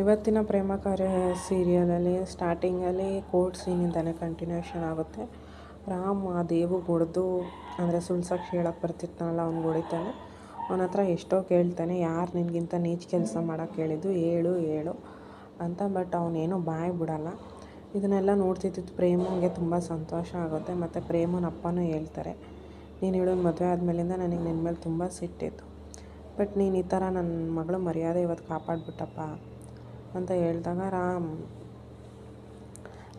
ಇವತ್ತಿನ ಪ್ರೇಮ ಕಾರ್ಯ ಸೀರಿಯಲಲ್ಲಿ ಸ್ಟಾರ್ಟಿಂಗಲ್ಲಿ ಕೋರ್ಟ್ ಸೀನಿಂದನೇ ಕಂಟಿನ್ಯೂಷನ್ ಆಗುತ್ತೆ. ರಾಮ್ ಆ ದೇವಿಗೆ ಹೊಡೆದು ಅಂದರೆ ಸುಳ್ಳು ಸಾಕ್ಷಿ ಹೇಳಕ್ಕೆ ಬರ್ತಿರ್ತಾನಲ್ಲ, ಅವ್ನಿಗೆ ಹೊಡಿತಾನೆ. ಅವನ ಹತ್ರ ಎಷ್ಟೋ ಕೇಳ್ತಾನೆ, ಯಾರು ನಿನಗಿಂತ ನೀಚ ಕೆಲಸ ಮಾಡೋಕ್ಕೆ ಹೇಳಿದ್ದು, ಹೇಳು ಅಂತ. ಬಟ್ ಅವನೇನೋ ಬಾಯಿ ಬಿಡಲ್ಲ. ಇದನ್ನೆಲ್ಲ ನೋಡ್ತಿದ್ದು ಪ್ರೇಮಂಗೆ ತುಂಬ ಸಂತೋಷ ಆಗುತ್ತೆ. ಮತ್ತು ಪ್ರೇಮನ ಅಪ್ಪನೂ ಹೇಳ್ತಾರೆ, ನೀನು ಹೇಳೋದು ಮದುವೆ ಆದಮೇಲಿಂದ ನನಗೆ ನಿನ್ನ ಮೇಲೆ ತುಂಬ ಸಿಟ್ಟಿತ್ತು. ಬಟ್ ನೀನು ಈ ಥರ ನನ್ನ ಮಗಳ ಮರ್ಯಾದೆ ಇವತ್ತು ಕಾಪಾಡಿಬಿಟ್ಟಪ್ಪ ಅಂತ ಹೇಳಿದಾಗ ರಾಮ್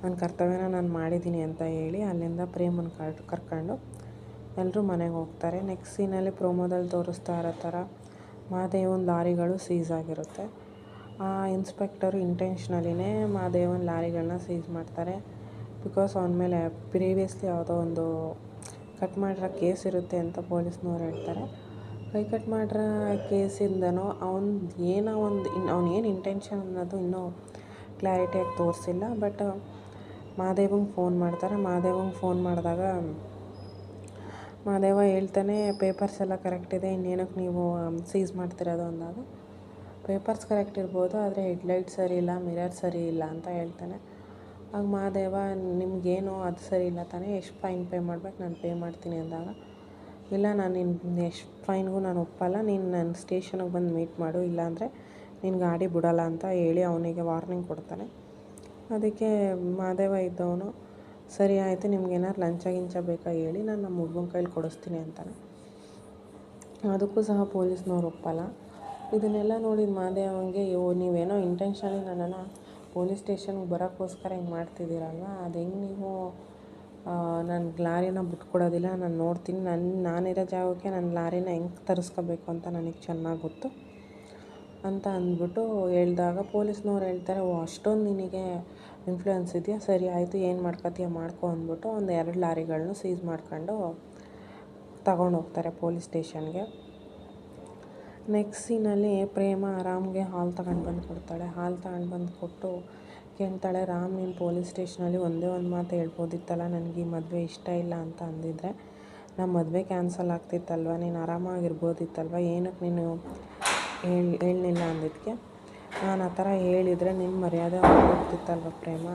ನನ್ನ ಕರ್ತವ್ಯನ ನಾನು ಮಾಡಿದ್ದೀನಿ ಅಂತ ಹೇಳಿ ಅಲ್ಲಿಂದ ಪ್ರೇಮನ ಕರ್ಕೊಂಡು ಎಲ್ಲರೂ ಮನೆಗೆ ಹೋಗ್ತಾರೆ. ನೆಕ್ಸ್ಟ್ ಸೀನಲ್ಲಿ ಪ್ರೋಮೋದಲ್ಲಿ ತೋರಿಸ್ತಾ ಇರೋ ಥರ ಮಹಾದೇವನ ಲಾರಿಗಳು ಸೀಸ್ ಆಗಿರುತ್ತೆ. ಆ ಇನ್ಸ್ಪೆಕ್ಟರು ಇಂಟೆನ್ಷನಲಿನೇ ಮಹಾದೇವನ ಲಾರಿಗಳನ್ನ ಸೀಸ್ ಮಾಡ್ತಾರೆ. ಬಿಕಾಸ್ ಅವನ ಮೇಲೆ ಪ್ರೀವಿಯಸ್ಲಿ ಯಾವುದೋ ಒಂದು ಕಟ್ ಮಾಡಿರೋ ಕೇಸ್ ಇರುತ್ತೆ ಅಂತ ಪೊಲೀಸ್ನವ್ರು ಹೇಳ್ತಾರೆ. ಕೈ ಕಟ್ ಮಾಡಿರೋ ಕೇಸಿಂದನೋ ಅವನೇನು ಇಂಟೆನ್ಷನ್ ಅನ್ನೋದು ಇನ್ನೂ ಕ್ಲಾರಿಟಿಯಾಗಿ ತೋರಿಸಿಲ್ಲ. ಬಟ್ ಮಹಾದೇವಂಗೆ ಫೋನ್ ಮಾಡ್ತಾರೆ. ಮಹಾದೇವಂಗೆ ಫೋನ್ ಮಾಡಿದಾಗ ಮಹಾದೇವ ಹೇಳ್ತಾನೆ, ಪೇಪರ್ಸ್ ಎಲ್ಲ ಕರೆಕ್ಟ್ ಇದೆ, ಇನ್ನೇನಕ್ಕೆ ನೀವು ಸೀಸ್ ಮಾಡ್ತಿರೋದು ಅಂದಾಗ, ಪೇಪರ್ಸ್ ಕರೆಕ್ಟ್ ಇರ್ಬೋದು, ಆದರೆ ಹೆಡ್ಲೈಟ್ ಸರಿ ಇಲ್ಲ, ಮಿರರ್ ಸರಿ ಇಲ್ಲ ಅಂತ ಹೇಳ್ತಾನೆ. ಆಗ ಮಹಾದೇವ, ನಿಮಗೇನು ಅದು ಸರಿ ಇಲ್ಲ ತಾನೇ, ಎಷ್ಟು ಫೈನ್ ಪೇ ಮಾಡ್ಬೇಕು, ನಾನು ಪೇ ಮಾಡ್ತೀನಿ ಅಂದಾಗ, ಇಲ್ಲ ನಾನು ನಿನ್ನ ಎಷ್ಟು ಫೈನ್ಗೂ ನಾನು ಒಪ್ಪಲ್ಲ, ನೀನು ನನ್ನ ಸ್ಟೇಷನಿಗೆ ಬಂದು ಮೀಟ್ ಮಾಡು, ಇಲ್ಲಾಂದರೆ ನಿನ್ನ ಗಾಡಿ ಬಿಡೋಲ್ಲ ಅಂತ ಹೇಳಿ ಅವನಿಗೆ ವಾರ್ನಿಂಗ್ ಕೊಡ್ತಾನೆ. ಅದಕ್ಕೆ ಮಹಾದೇವ ಇದ್ದವನು, ಸರಿ ಆಯಿತು, ನಿಮ್ಗೇನಾರು ಲಂಚ ಗಿಂಚ ಬೇಕಾ ಹೇಳಿ, ನಾನು ನಮ್ಮ ಹುಡುಗನ ಕೈಲಿ ಕೊಡಿಸ್ತೀನಿ ಅಂತಾನೆ. ಅದಕ್ಕೂ ಸಹ ಪೊಲೀಸ್ನವ್ರು ಒಪ್ಪಲ್ಲ. ಇದನ್ನೆಲ್ಲ ನೋಡಿದ ಮಹಾದೇವಂಗೆ, ನೀವೇನೋ ಇಂಟೆನ್ಷನಲಿ ನನ್ನನ್ನು ಪೊಲೀಸ್ ಸ್ಟೇಷನ್ಗೆ ಬರೋಕ್ಕೋಸ್ಕರ ಹಿಂಗೆ ಮಾಡ್ತಿದ್ದೀರಲ್ವ, ಅದು ಹೆಂಗೆ ನೀವು ನನ್ನ ಲಾರಿನ ಬಿಟ್ಕೊಡೋದಿಲ್ಲ, ನಾನು ನೋಡ್ತೀನಿ, ನಾನಿರೋ ಜಾಗಕ್ಕೆ ನನ್ನ ಲಾರಿನ ಹೆಂಗೆ ತರಿಸ್ಕೋಬೇಕು ಅಂತ ನನಗೆ ಚೆನ್ನಾಗಿ ಗೊತ್ತು ಅಂತ ಅಂದ್ಬಿಟ್ಟು ಹೇಳಿದಾಗ ಪೊಲೀಸ್ನವ್ರು ಹೇಳ್ತಾರೆ, ಅಷ್ಟೊಂದು ನಿನಗೆ ಇನ್ಫ್ಲೂಯೆನ್ಸ್ ಇದೆಯಾ, ಸರಿ ಆಯಿತು, ಏನು ಮಾಡ್ಕೊತೀಯ ಮಾಡ್ಕೊ ಅಂದ್ಬಿಟ್ಟು ಒಂದು 2 ಲಾರಿಗಳನ್ನೂ ಸೀಸ್ ಮಾಡ್ಕೊಂಡು ತಗೊಂಡೋಗ್ತಾರೆ ಪೊಲೀಸ್ ಸ್ಟೇಷನ್ಗೆ. ನೆಕ್ಸ್ಟ್ ಸೀನಲ್ಲಿ ಪ್ರೇಮ ರಾಮ್ಗೆ ಹಾಲು ತಗೊಂಡು ಬಂದು ಕೊಡ್ತಾಳೆ. ಹಾಲು ತಗೊಂಡು ಬಂದು ಕೊಟ್ಟು ಕೇಳ್ತಾಳೆ, ರಾಮ್ ನೀನು ಪೊಲೀಸ್ ಸ್ಟೇಷನಲ್ಲಿ ಒಂದೇ ಒಂದು ಮಾತು ಹೇಳ್ಬೋದಿತ್ತಲ್ಲ, ನನಗೆ ಈ ಮದುವೆ ಇಷ್ಟ ಇಲ್ಲ ಅಂತ ಅಂದಿದ್ರೆ ನಮ್ಮ ಮದುವೆ ಕ್ಯಾನ್ಸಲ್ ಆಗ್ತಿತ್ತಲ್ವ, ನೀನು ಆರಾಮಾಗಿರ್ಬೋದಿತ್ತಲ್ವ, ಏನಕ್ಕೆ ನೀನು ಹೇಳಲಿಲ್ಲ ಅಂದಿದ್ದಕ್ಕೆ, ನಾನು ಆ ಥರ ಹೇಳಿದರೆ ನಿನ್ನ ಮರ್ಯಾದೆ ಹೋಗ್ತಿತ್ತಲ್ವ ಪ್ರೇಮ,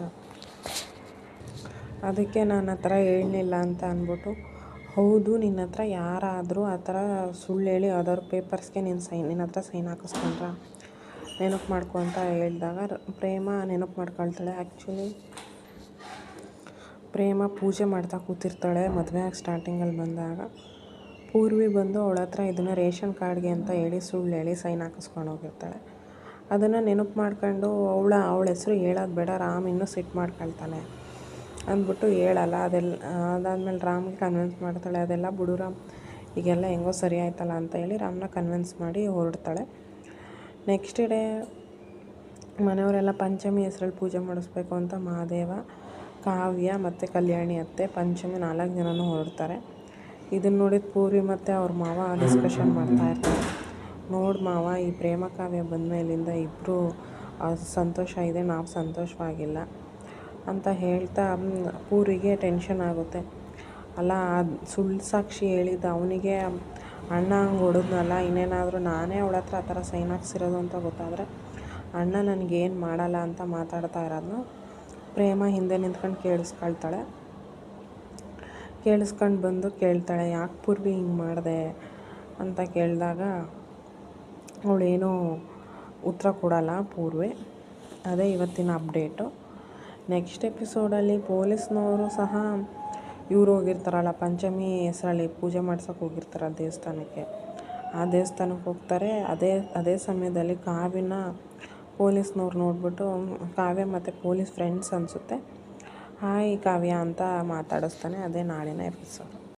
ಅದಕ್ಕೆ ನಾನು ಆ ಥರ ಹೇಳಲಿಲ್ಲ ಅಂತ ಅಂದ್ಬಿಟ್ಟು, ಹೌದು ನಿನ್ನ ಹತ್ರ ಯಾರಾದರೂ ಆ ಥರ ಸುಳ್ಳು ಹೇಳಿ ಯಾವ್ದಾದ್ರು ಪೇಪರ್ಸ್ಗೆ ನಿನ್ನ ಹತ್ರ ಸೈನ್ ಹಾಕಿಸ್ಕೊಂಡ್ರ, ನೆನಪು ಮಾಡ್ಕೊ ಅಂತ ಹೇಳಿದಾಗ ಪ್ರೇಮ ನೆನಪು ಮಾಡ್ಕೊಳ್ತಾಳೆ. ಆ್ಯಕ್ಚುಲಿ ಪ್ರೇಮ ಪೂಜೆ ಮಾಡ್ತಾ ಕೂತಿರ್ತಾಳೆ. ಮದುವೆ ಆಗಿ ಸ್ಟಾರ್ಟಿಂಗಲ್ಲಿ ಬಂದಾಗ ಪೂರ್ವಿ ಬಂದು ಅವಳ ಹತ್ರ ಇದನ್ನು ರೇಷನ್ ಕಾರ್ಡ್ಗೆ ಅಂತ ಹೇಳಿ ಸುಳ್ಳು ಹೇಳಿ ಸೈನ್ ಹಾಕಿಸ್ಕೊಂಡು ಹೋಗಿರ್ತಾಳೆ. ಅದನ್ನು ನೆನಪು ಮಾಡ್ಕೊಂಡು ಅವಳ ಹೆಸರು ಹೇಳೋದು ಬೇಡ, ರಾಮ್ ಇನ್ನೂ ಸಿಟ್ಟು ಮಾಡ್ಕೊಳ್ತಾನೆ ಅಂದ್ಬಿಟ್ಟು ಹೇಳಲ್ಲ. ಅದಾದಮೇಲೆ ರಾಮ್ಗೆ ಕನ್ವಿನ್ಸ್ ಮಾಡ್ತಾಳೆ, ಅದೆಲ್ಲ ಬಿಡು ರಾಮ್, ಈಗೆಲ್ಲ ಹೆಂಗೋ ಸರಿ ಆಯ್ತಲ್ಲ ಅಂತ ಹೇಳಿ ರಾಮ್ನ ಕನ್ವಿನ್ಸ್ ಮಾಡಿ ಹೊರಡ್ತಾಳೆ. ನೆಕ್ಸ್ಟ್ ಡೇ ಮನೆಯವರೆಲ್ಲ ಪಂಚಮಿ ಹೆಸ್ರಲ್ಲಿ ಪೂಜೆ ಮಾಡಿಸ್ಬೇಕು ಅಂತ ಮಹಾದೇವ, ಕಾವ್ಯ ಮತ್ತು ಕಲ್ಯಾಣಿ ಅತ್ತೆ ಪಂಚಮಿ 4 ಜನನೂ ಹೊರಡ್ತಾರೆ. ಇದನ್ನು ನೋಡಿದ ಪೂರ್ವಿ ಮತ್ತು ಅವ್ರ ಮಾವ ಡಿಸ್ಕಷನ್ ಮಾಡ್ತಾಯಿರ್ತಾರೆ. ನೋಡಿ ಮಾವ, ಈ ಪ್ರೇಮ ಕಾವ್ಯ ಬಂದಮೇಲಿಂದ ಇಬ್ಬರು ಸಂತೋಷ ಇದೆ, ನಾವು ಸಂತೋಷವಾಗಿಲ್ಲ ಅಂತ ಹೇಳ್ತಾ ಪೂರ್ವಿಗೆ ಟೆನ್ಷನ್ ಆಗುತ್ತೆ. ಅಲ್ಲ, ಸುಳ್ಳು ಸಾಕ್ಷಿ ಹೇಳಿದ್ದು ಅವನಿಗೆ ಅಣ್ಣ ಹಂಗೆ ಹೊಡೆದ್ನಲ್ಲ, ಇನ್ನೇನಾದರೂ ನಾನೇ ಅವಳ ಹತ್ರ ಆ ಥರ ಸೈನ್ ಹಾಕ್ಸಿರೋದು ಅಂತ ಗೊತ್ತಾದರೆ ಅಣ್ಣ ನನಗೇನು ಮಾಡಲ್ಲ ಅಂತ ಮಾತಾಡ್ತಾ ಇರೋದನ್ನ ಪ್ರೇಮ ಹಿಂದೆ ನಿಂತ್ಕೊಂಡು ಕೇಳಿಸ್ಕೊಂಡು ಬಂದು ಕೇಳ್ತಾಳೆ, ಯಾಕೆ ಪೂರ್ವಿ ಹಿಂಗೆ ಮಾಡಿದೆ ಅಂತ ಕೇಳಿದಾಗ ಅವಳೇನೂ ಉತ್ತರ ಕೊಡಲ್ಲ ಪೂರ್ವಿ. ಅದೇ ಇವತ್ತಿನ ಅಪ್ಡೇಟು. ನೆಕ್ಸ್ಟ್ ಎಪಿಸೋಡಲ್ಲಿ ಪೊಲೀಸ್ನವರು ಸಹ ಇವ್ರು ಹೋಗಿರ್ತಾರಲ್ಲ, ಪಂಚಮಿ ಹೆಸರಲ್ಲಿ ಪೂಜೆ ಮಾಡ್ಸೋಕೆ ಹೋಗಿರ್ತಾರೆ ಆ ದೇವಸ್ಥಾನಕ್ಕೆ ಹೋಗ್ತಾರೆ. ಅದೇ ಸಮಯದಲ್ಲಿ ಕಾವ್ಯನ ಪೊಲೀಸ್ನವ್ರು ನೋಡಿಬಿಟ್ಟು, ಕಾವ್ಯ ಮತ್ತು ಪೊಲೀಸ್ ಫ್ರೆಂಡ್ಸ್ ಅನಿಸುತ್ತೆ, ಹಾಯ್ ಕಾವ್ಯ ಅಂತ ಮಾತಾಡಿಸ್ತಾನೆ. ಅದೇ ನಾಳಿನ ಎಪಿಸೋಡ್.